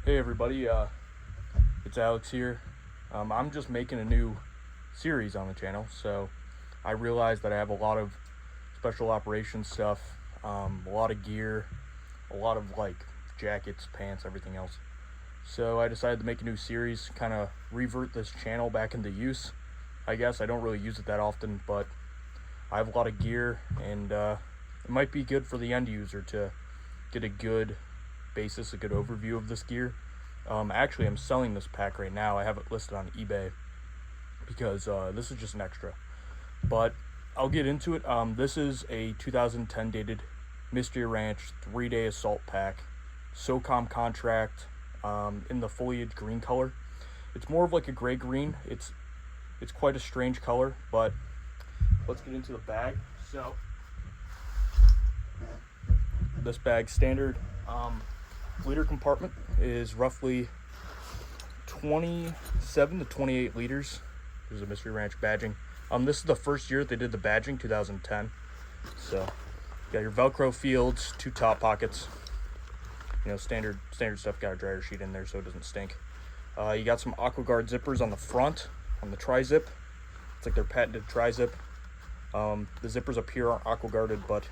Hey everybody, it's Alex here. I'm just making a new series on the channel, so I realized that I have a lot of special operations stuff, a lot of gear, a lot of like jackets, pants, everything else. So I decided to make a new series, kind of revert this channel back into use. I guess I don't really use it that often, but I have a lot of gear, and it might be good for the end user to get a good basis, a good overview of this gear. Actually, I'm selling this pack right now. I have it listed on eBay because this is just an extra. But I'll get into it. This is a 2010 dated Mystery Ranch 3-day assault pack, SOCOM contract, in the foliage green color. It's more of like a gray green. It's quite a strange color, but let's get into the bag. So this bag standard liter compartment is roughly 27 to 28 liters. There's a Mystery Ranch badging. This is the first year they did the badging, 2010. So you got your Velcro fields, 2 top pockets. You know, standard stuff. Got a dryer sheet in there so it doesn't stink. You got some AquaGuard zippers on the front, on the tri-zip. It's like their patented tri-zip. The zippers up here aren't AquaGuarded, but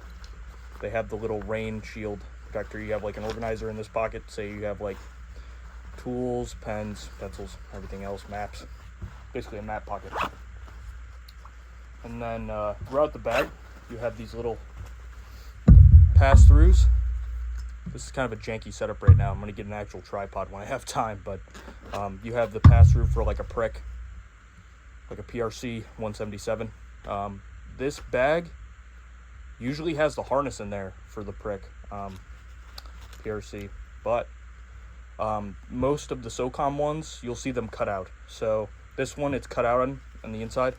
they have the little rain shield protector. You have like an organizer in this pocket. Say you have like tools, pens, pencils, everything else, maps. Basically a map pocket. And then throughout the bag, you have these little pass-throughs. This is kind of a janky setup right now. I'm going to get an actual tripod when I have time, but you have the pass-through for like a prick, like a PRC 177. This bag usually has the harness in there for the prick PRC, but most of the SOCOM ones, you'll see them cut out. So this one, it's cut out on the inside.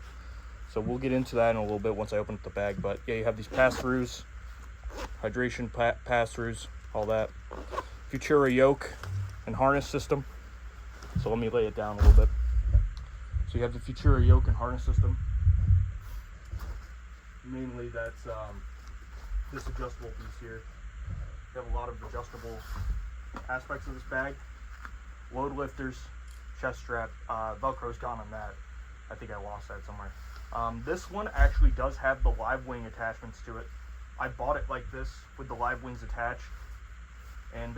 So we'll get into that in a little bit once I open up the bag. But yeah, you have these pass-throughs, hydration pass-throughs, all that. Futura yoke and harness system. So let me lay it down a little bit. So you have the Futura yoke and harness system. Mainly that's this adjustable piece here. You have a lot of adjustable aspects of this bag. Load lifters, chest strap, Velcro's gone on that. I think I lost that somewhere. This one actually does have the live wing attachments to it. I bought it like this with the live wings attached, and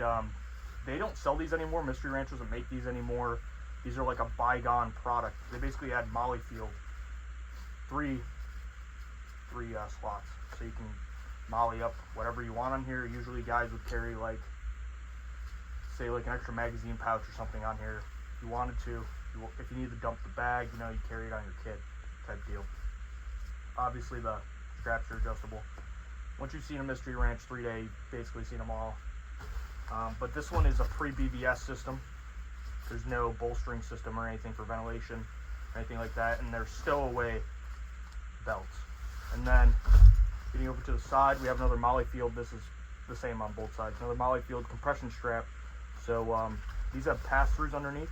they don't sell these anymore. Mystery Ranch doesn't make these anymore. These are like a bygone product. They basically add molly field, three slots, so you can molly up whatever you want on here. Usually guys would carry like, say like an extra magazine pouch or something on here. If you wanted to, if you need to dump the bag, you know, you carry it on your kit type deal. Obviously the straps are adjustable. Once you've seen a Mystery Ranch 3-day, you've basically seen them all. But this one is a pre-BBS system. There's no bolstering system or anything for ventilation, anything like that, and they're stowaway belts. And then getting over to the side, we have another molly field. This is the same on both sides. Another molly field compression strap. So these have pass-throughs underneath.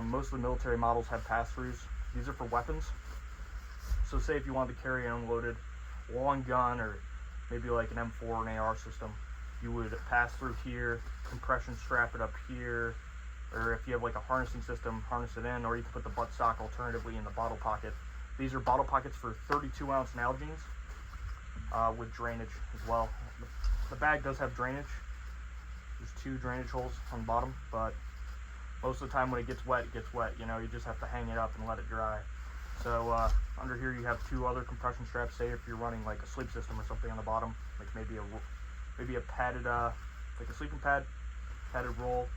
Most of the military models have pass-throughs. These are for weapons. So say if you wanted to carry an unloaded long gun or maybe like an M4 or an AR system, you would pass through here, compression strap it up here, or if you have like a harnessing system, harness it in, or you can put the buttstock alternatively in the bottle pocket. These are bottle pockets for 32-ounce Nalgene's with drainage as well. The bag does have drainage. There's 2 drainage holes on the bottom, but most of the time when it gets wet, it gets wet. You know, you just have to hang it up and let it dry. So under here you have 2 other compression straps. Say if you're running like a sleep system or something on the bottom, like maybe a padded, like a sleeping pad, padded roll.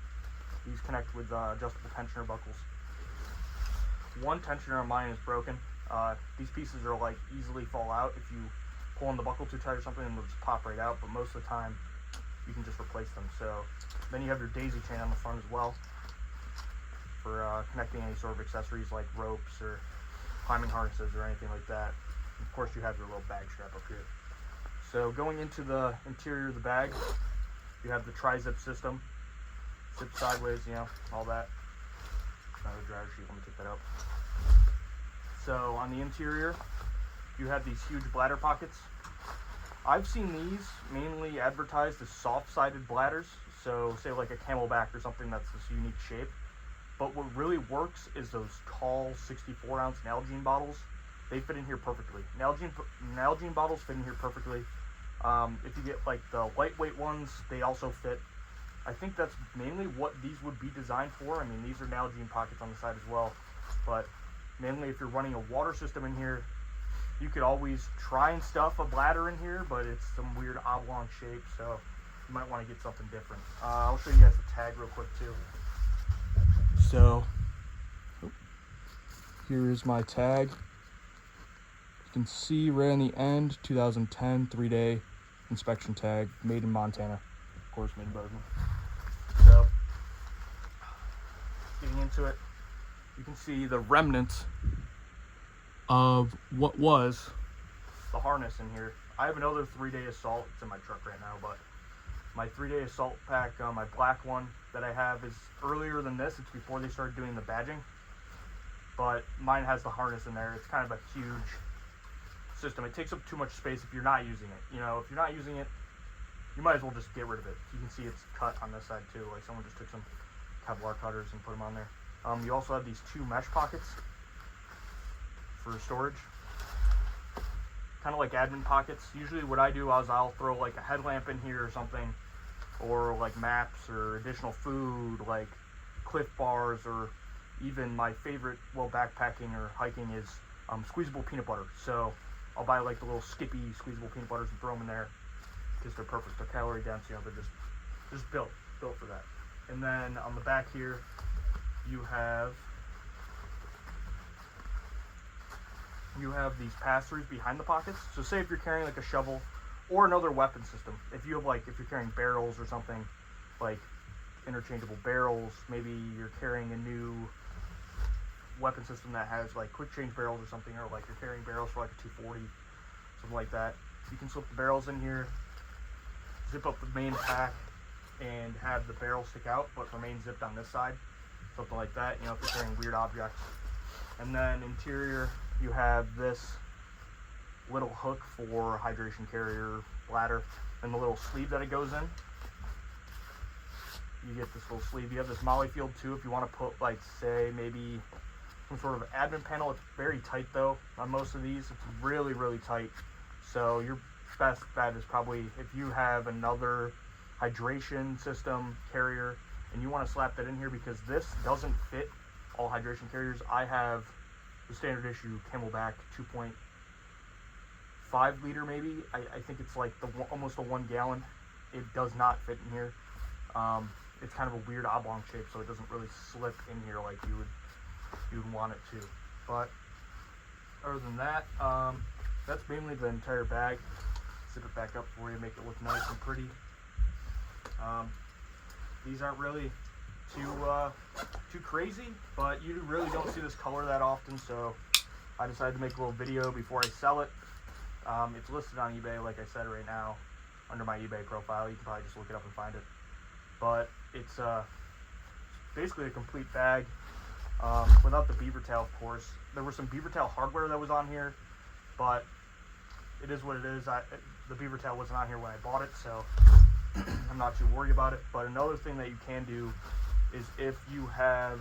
These connect with adjustable tensioner buckles. One tensioner on mine is broken. These pieces are like easily fall out. If you pull on the buckle too tight or something, they'll just pop right out, but most of the time you can just replace them. So then you have your daisy chain on the front as well for connecting any sort of accessories like ropes or climbing harnesses or anything like that. And of course you have your little bag strap up here. So going into the interior of the bag, you have the tri-zip system, zip sideways, you know, all that. Another dryer sheet, let me take that out. So on the interior, you have these huge bladder pockets. I've seen these mainly advertised as soft-sided bladders. So say like a camelback or something that's this unique shape. But what really works is those tall 64-ounce Nalgene bottles. They fit in here perfectly. Nalgene bottles fit in here perfectly. If you get like the lightweight ones, they also fit. I think that's mainly what these would be designed for. I mean, these are Nalgene pockets on the side as well. But mainly if you're running a water system in here, you could always try and stuff a bladder in here, but it's some weird oblong shape, so you might want to get something different. I'll show you guys the tag real quick too. So here is my tag. You can see right on the end, 2010 3-day inspection tag, made in Montana. Of course, made in Bozeman. So getting into it, you can see the remnants of what was the harness in here. I have another 3-day assault. It's in my truck right now, but my 3-day assault pack, my black one that I have is earlier than this. It's before they started doing the badging, but mine has the harness in there. It's kind of a huge system. It takes up too much space if you're not using it. You know, if you're not using it, you might as well just get rid of it. You can see it's cut on this side too. Like someone just took some Kevlar cutters and put them on there. You also have these 2 mesh pockets for storage, kind of like admin pockets. Usually what I do is I'll throw like a headlamp in here or something, or like maps or additional food like Cliff Bars, or even my favorite while backpacking or hiking is squeezable peanut butter. So I'll buy like the little Skippy squeezable peanut butters and throw them in there because they're perfect. They're calorie dense, you know, they're just built for that. And then on the back here you have these pass-throughs behind the pockets. So say if you're carrying like a shovel or another weapon system, if you're carrying barrels or something, like interchangeable barrels, maybe you're carrying a new weapon system that has like quick change barrels or something, or like you're carrying barrels for like a 240, something like that, you can slip the barrels in here, zip up the main pack, and have the barrel stick out but remain zipped on this side, something like that, you know, if you're carrying weird objects. And then interior, you have this little hook for hydration carrier, bladder, and the little sleeve that it goes in. You get this little sleeve. You have this molly field too if you want to put, like, say maybe some sort of admin panel. It's very tight though on most of these. It's really, really tight. So your best bet is probably if you have another hydration system carrier and you want to slap that in here, because this doesn't fit all hydration carriers. I have the standard issue Camelback 2.5 liter maybe. I think it's like almost a 1 gallon. It does not fit in here. It's kind of a weird oblong shape, so it doesn't really slip in here like you would want it to. But other than that, that's mainly the entire bag. Zip it back up for you, make it look nice and pretty. These aren't really too crazy, but you really don't see this color that often, so I decided to make a little video before I sell it. It's listed on eBay, like I said, right now under my eBay profile. You can probably just look it up and find it. But it's basically a complete bag, without the beaver tail, of course. There was some beaver tail hardware that was on here, but it is what it is. The beaver tail wasn't on here when I bought it, so I'm not too worried about it. But another thing that you can do is if you have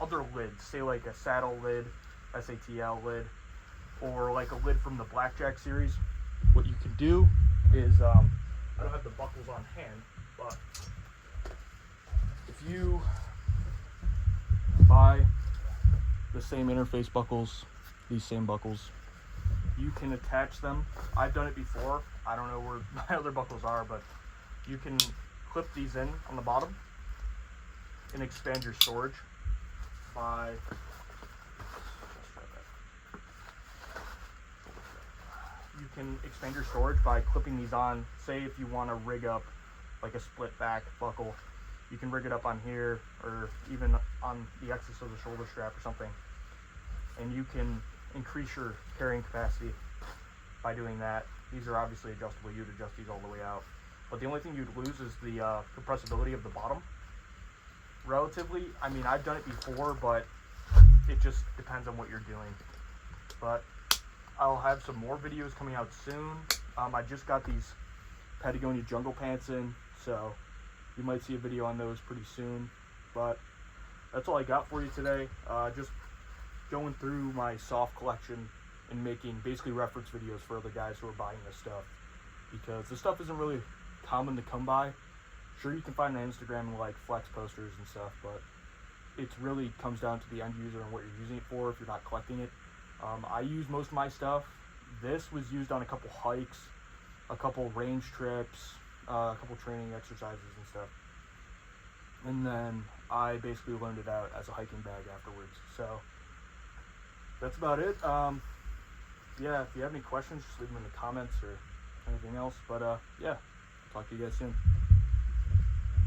other lids, say like a saddle lid, SATL lid, or like a lid from the Blackjack series, what you can do is, I don't have the buckles on hand, but if you buy the same interface buckles, these same buckles, you can attach them. I've done it before. I don't know where my other buckles are, but you can clip these in on the bottom and expand your storage by clipping these on. Say if you want to rig up like a split back buckle, you can rig it up on here or even on the excess of the shoulder strap or something, and you can increase your carrying capacity by doing that. These are obviously adjustable. You'd adjust these all the way out, but the only thing you'd lose is the compressibility of the bottom. Relatively, I mean, I've done it before, but it just depends on what you're doing. But I'll have some more videos coming out soon. I just got these Patagonia jungle pants in, So you might see a video on those pretty soon. But that's all I got for you today. Just going through my SOF collection and making basically reference videos for other guys who are buying this stuff, because this stuff isn't really common to come by. Sure, you can find it on Instagram like flex posters and stuff, but it really comes down to the end user and what you're using it for if you're not collecting it. I use most of my stuff. This was used on a couple hikes, a couple range trips, a couple training exercises and stuff. And then I basically loaned it out as a hiking bag afterwards. So that's about it. Yeah, if you have any questions, just leave them in the comments or anything else. But yeah, talk to you guys soon.